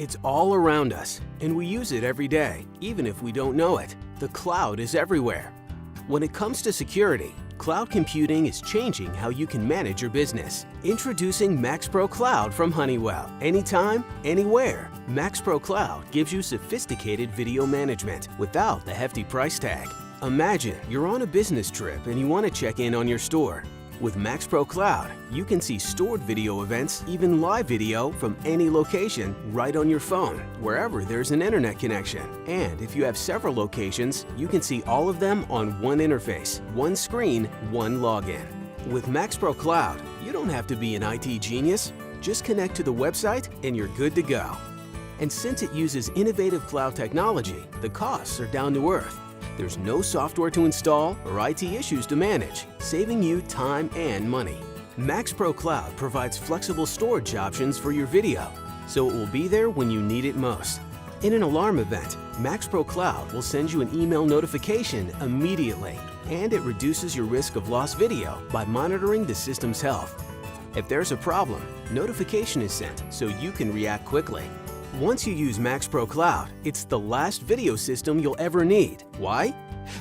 It's all around us, and we use it every day, even if we don't know it. The cloud is everywhere. When it comes to security, cloud computing is changing how you can manage your business. Introducing MaxPro Cloud from Honeywell. Anytime, anywhere, MaxPro Cloud gives you sophisticated video management without the hefty price tag. Imagine you're on a business trip and you want to check in on your store. With MaxPro Cloud, you can see stored video events, even live video from any location right on your phone, wherever there's an internet connection. And if you have several locations, you can see all of them on one interface, one screen, one login. With MaxPro Cloud, you don't have to be an IT genius. Just connect to the website and you're good to go. And since it uses innovative cloud technology, the costs are down to earth. There's no software to install or IT issues to manage, saving you time and money. MaxPro Cloud provides flexible storage options for your video, so it will be there when you need it most. In an alarm event, MaxPro Cloud will send you an email notification immediately, and it reduces your risk of lost video by monitoring the system's health. If there's a problem, notification is sent so you can react quickly. Once you use MaxPro Cloud, it's the last video system you'll ever need. Why?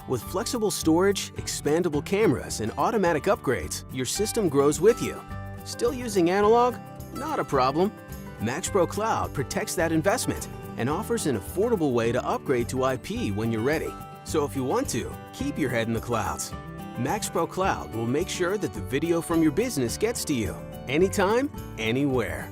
With flexible storage, expandable cameras, and automatic upgrades, your system grows with you. Still using analog? Not a problem. MaxPro Cloud protects that investment and offers an affordable way to upgrade to IP when you're ready. So if you want to, keep your head in the clouds. MaxPro Cloud will make sure that the video from your business gets to you anytime, anywhere.